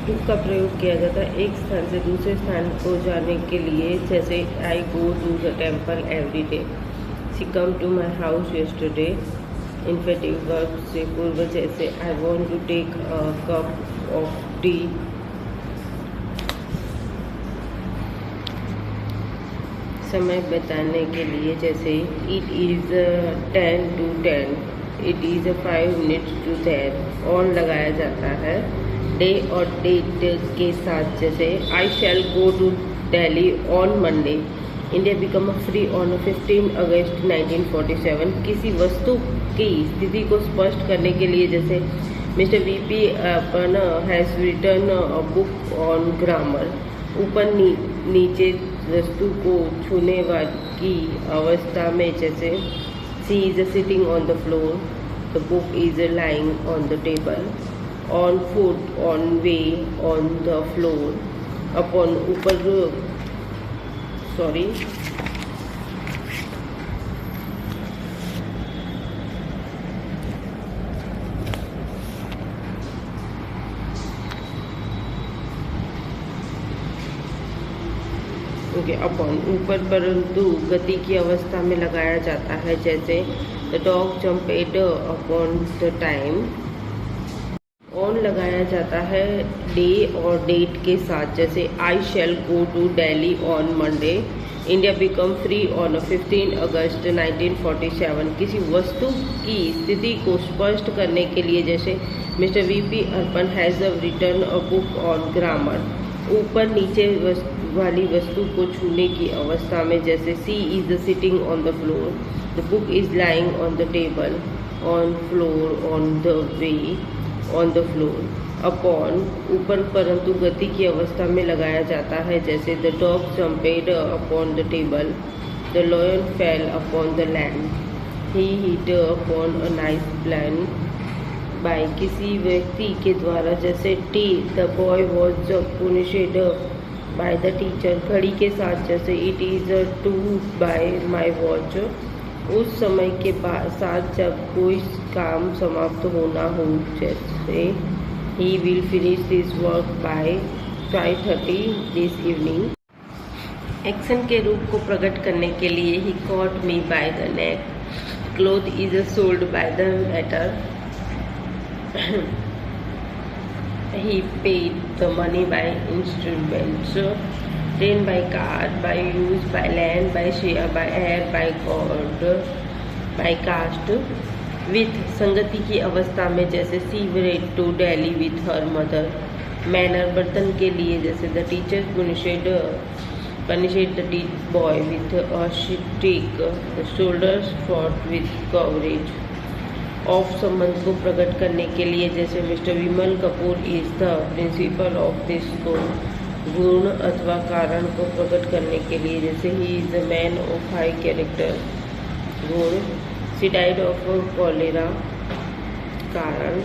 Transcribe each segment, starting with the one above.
To का प्रयोग किया जाता है एक स्थान से दूसरे स्थान को जाने के लिए, जैसे I go to the temple every day, she come to my house yesterday. Infinitive verb से पूर्व, जैसे I want to take a cup of tea. समय बिताने के लिए, जैसे it is 10 to 10, it is 5 minutes to 10। On लगाया जाता है डे और डेट के साथ, जैसे I shall go to Delhi on Monday, India become free on 15 August 1947। किसी वस्तु की स्थिति को स्पष्ट करने के लिए, जैसे mister VP Apan has written a book on grammar. ऊपर नीचे वस्तु को छूने की अवस्था में, जैसे she is sitting on the floor, the book is lying on the table, on foot, on way, on the floor, upon ऊपर सॉरी अपॉन ऊपर, परंतु गति की अवस्था में लगाया जाता है, जैसे the dog jumped upon the time. On लगाया जाता है डे और डेट के साथ, जैसे I shall go to Delhi on Monday, India become free on 15 August 1947। किसी वस्तु की स्थिति को स्पष्ट करने के लिए, जैसे mister V P Arpan has written a book on grammar. ऊपर नीचे वाली वस्तु को छूने की अवस्था में, जैसे she is sitting on the floor, the book is lying on the table, on floor, on the way, on the floor, upon ऊपर, परंतु गति की अवस्था में लगाया जाता है, जैसे the dog jumped upon the table, the lion fell upon the land, he hit upon a nice plan. By किसी व्यक्ति के द्वारा, जैसे टी the boy was punished by the teacher. घड़ी के साथ, जैसे it is 2 by my watch. उस समय के साथ जब कोई काम समाप्त होना हो, जैसे he will finish this work by 5:30 this evening. Action के रूप को प्रकट करने के लिए, he caught me by the neck, cloth is sold by the metre, he paid the money by installments, train by car, by use, by land, by share, by air, by god, by caste। with संगति की अवस्था में, जैसे she went to Delhi with her mother। manner बर्तन के लिए, जैसे the teacher punished the boy with a stick, the soldiers fought with courage। Of संबंध को प्रकट करने के लिए, जैसे mister Vimal Kapoor is the principle of this school. गुण अथवा कारण को प्रकट करने के लिए, जैसे he is the man of high character. गुण शी डाइड ऑफ कॉलेरा। कारण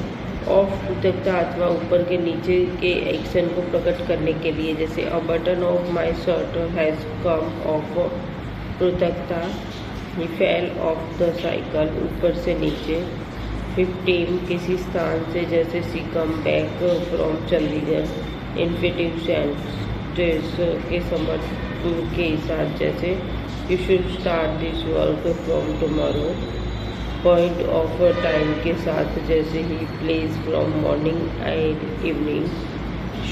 ऑफ कृतज्ञता अथवा ऊपर के नीचे के एक्शन को प्रकट करने के लिए, जैसे a button of my shirt has come off कृतज्ञता। He fell off the cycle, ऊपर से नीचे। 15 किसी स्थान से, जैसे सी come back from Chandigarh. Infinitive sentence के समर्थन के साथ, जैसे you should start this work from tomorrow. Point of time के साथ, जैसे he plays from morning and evening.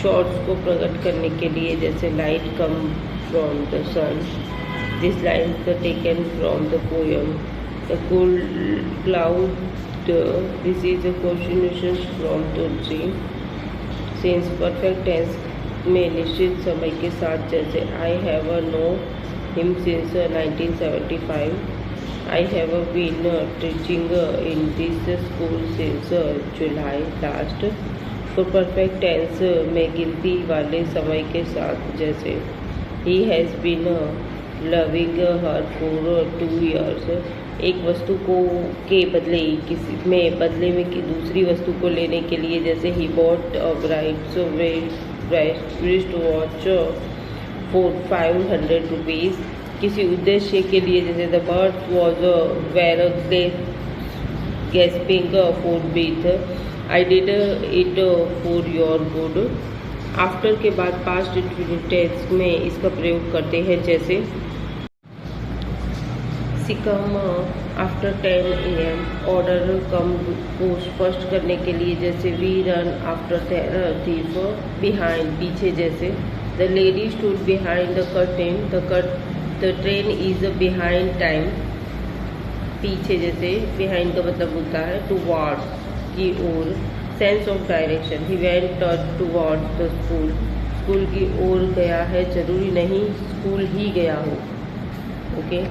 Shorts को प्रकट करने के लिए, जैसे light come from the sun. This line taken from the poem the cool cloud। This is a continuation from Tulsi. Since perfect tense में निश्चित समय के साथ, जैसे I have know him since 1975। I have been teaching in this school since July last. For perfect tense में गिनती वाले समय के साथ, जैसे he has been loving her for 2 years। एक वस्तु को के बदले बदले में कि दूसरी वस्तु को लेने के लिए, जैसे he bought a bright wrist watch for 500 rupees. किसी उद्देश्य के लिए, जैसे the bird was were gasping for breath. I did it for your good. After के बाद पास्ट इंडेफिनिट टेंस में इसका प्रयोग करते हैं, जैसे सी कम आफ्टर 10 AM, ऑर्डर कम को स्पष्ट करने के लिए जैसे we run after thief, behind पीछे, जैसे the lady stood behind the curtain, the train is behind time, पीछे जैसे बिहाइंड का मतलब होता है टुवार्ड्स की ओर, sense of direction he went towards the school, school की ओर गया है, जरूरी नहीं स्कूल ही गया हो, ओके।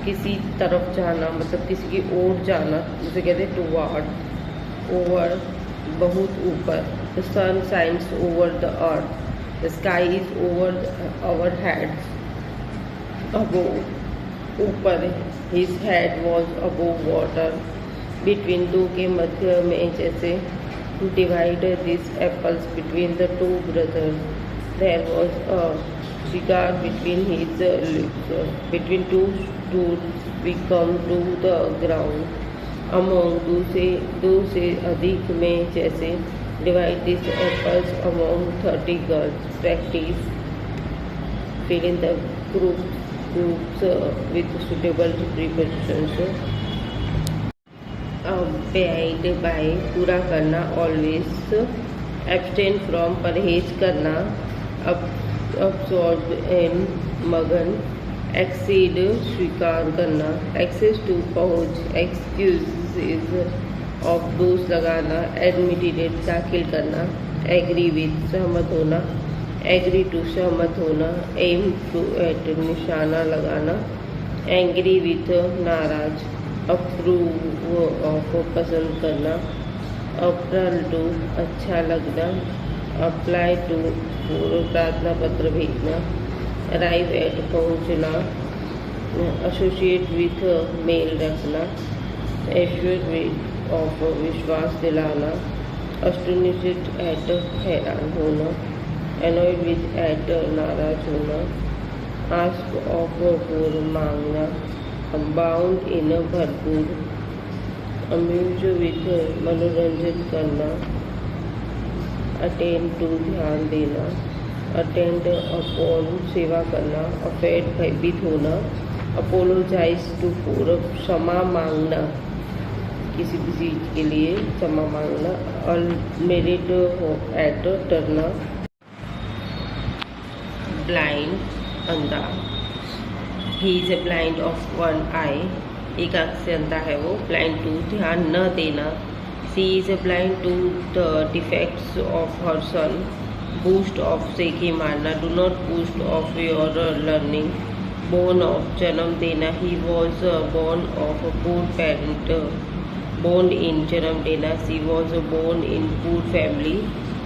किसी तरफ जाना मतलब किसी की ओर जाना, उसे कहते हैं टुवार्ड। ओवर बहुत ऊपर, the sun shines over the earth, the sky is over our heads, above ऊपर, his head was above water, between दो के मध्य में, जैसे divide this apples between the two brothers, there was a cigar between his lips, between two stools we come to the ground, among दो से अधिक में, जैसे divide these apples among 30 girls, practice fill in the groups with suitable prepositions, abide by पूरा करना, always abstain from परहेज करना, absorb in मगन, exceed स्वीकार करना, access to पहुँच, excuses of दोष लगाना, admitted दाखिल करना, agree with सहमत होना, agree to सहमत होना, aim to at निशाना लगाना, angry with नाराज, approve of पसंद करना, अप्रैल टू अच्छा लगना, अप्लाई टू प्रार्थना पत्र भेजना, अराइव एट पहुँचना, एसोसिएट विथ मेल रखना, एश्योर विथ ऑफ विश्वास दिलाना, अस्टोनिश्ड एट हैरान होना, एनॉयड विथ एट नाराज होना, आस्क ऑफ फॉर मांगना, बाउंड इन भरपूर, अम्यूज विथ मनोरंजन करना, अटेंड टू ध्यान देना, अटेंड अपॉन सेवा करना, अफेड भयभीत होना, अपोलोजाइज टू फॉर क्षमा मांगना, किसी भी चीज़ के लिए क्षमा मांगना, अल्मेरिड एट डरना, ब्लाइंड अंधा, he is a blind of one eye, एक आँख से अंधा है वो, ब्लाइंड टू ध्यान न देना, she is blind to the defects of her son, boast of सेखी मारना, do not boast of your learning, born of जन्म देना, he was born of a poor parent, born in जन्म देना, she was born in poor family,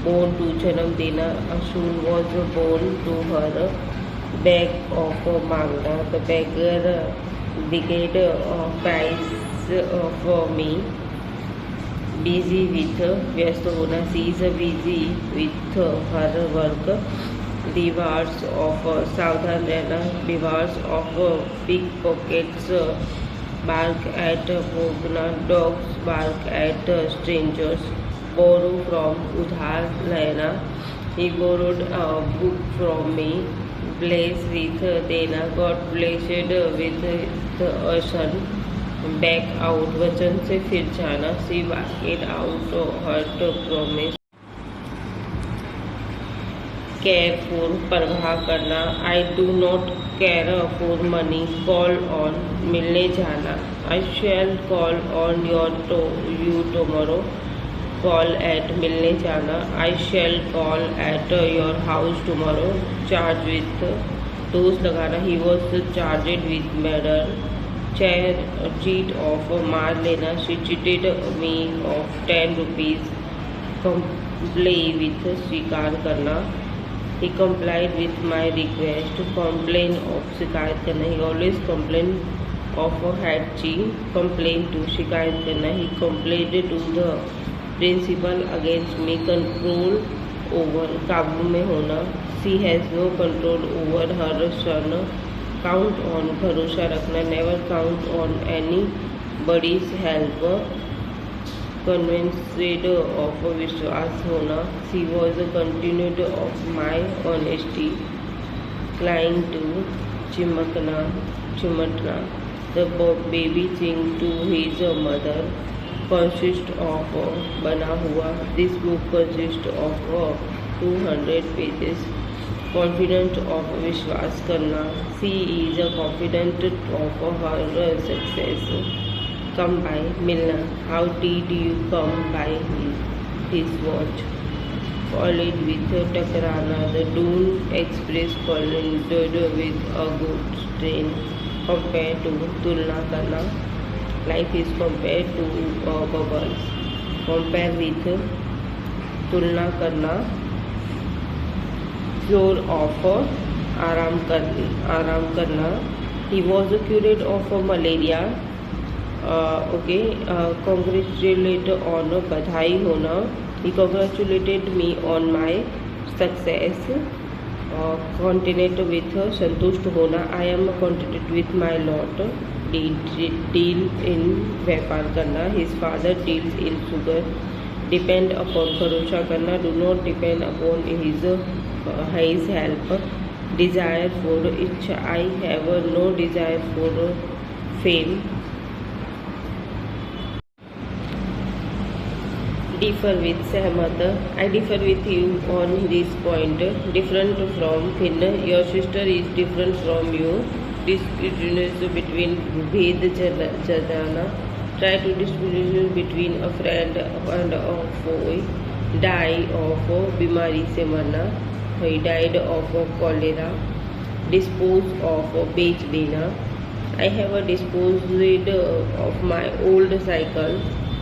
born to जन्म देना, Ashun was born to her, beg of मांगना, the beggar begged price for me, busy with व्यस्त होना, she is busy with her work, डिवार्स of सावधान रहना, डिवार्स of pick pockets, bark at भोगना, dogs bark at strangers, borrow from उधार लेना, he borrowed book from me, bless with देना, God blessed with the son, back out वचन से फिर जाना, she backed out her promise, care for परवाह करना, I do not care for money, call on मिलने जाना, I shall call on you tomorrow, call at मिलने जाना, I shall call at your house tomorrow, charge with दोष लगाना, he was charged with murder, cheat of मार लेना, she cheated me of 10 rupees, complain with स्वीकार करना, he complied with my request, complain of शिकायत करना, he always complain of headache, complain to शिकायत करना, he complaint to the principal against me, control over काबू में होना, she has no control over her son, count on भरोसा रखना, never count on anybody's help, convinced of विश्वास होना. She was continued of my honesty, inclined to चिमटना. The baby sing to his mother. Consist of बना हुआ. This book consists of 200 pages. Confident of विश्वास करना. She is confident of her success. Come by मिलना. How did you come by his watch? Collide with टकराना. The Dune Express collided with a goods train. Compare to तुलना करना. Life is compared to bubbles. Compare with तुलना करना. Floor of आराम करना. He was cured of malaria. Congratulate on बधाई होना. He congratulated me on my success. Content with संतुष्ट होना. I am contented with my lot. Deal in व्यापार करना. His father deals in sugar. Depend upon भरोसा करना. Do not depend upon his help. Desire for itch. I have no desire for fame. Differ with सहमत. I differ with you on this point. Different from भिन्न. Your sister is different from you. Distinguish between भेद जनाना. Try to distinguish between a friend and a foe. Die of बीमारी से मरना. He died of cholera. Dispose of बेच देना. I have disposed of my old cycle.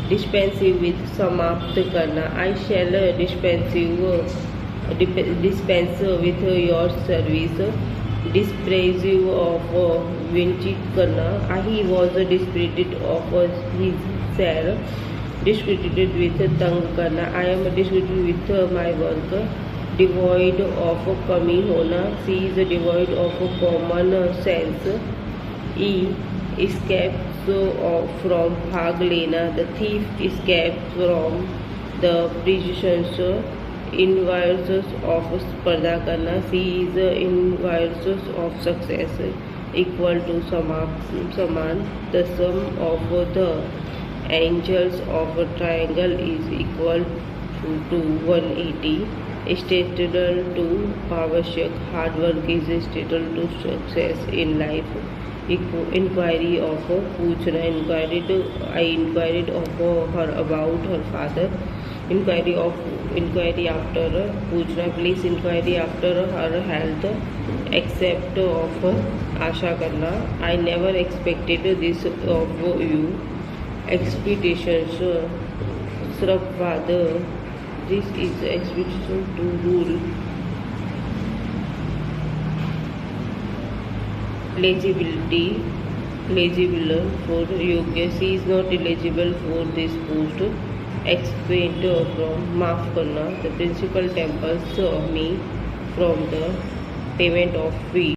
Dispense with समाप्त करना. I shall dispense with your service. Dispraise of वंचित करना. He was dispirited of his share. Discredited with तंग करना. I am discredited with my work. Devoid of कमी होना. She is devoid of common sense. Escapes from भाग लेना. The thief escapes from the prisons. Inverse of स्पर्धा करना. She is inverse of success. Equal to समान. The sum of the angles of a triangle is equal to 180. Essential to आवश्यक. Hard work is essential to success in life. Inquiry of पूछना. I inquired of her about her father. Inquiry after पूछना. Please inquiry after her health. Accept of आशा करना. I never expected this of you. Expectations श्रववाद. This is expectation to rule. Legible for योग्य. She is not eligible for this post. Expect from माफ करना. The principal tempers me from the payment of fee.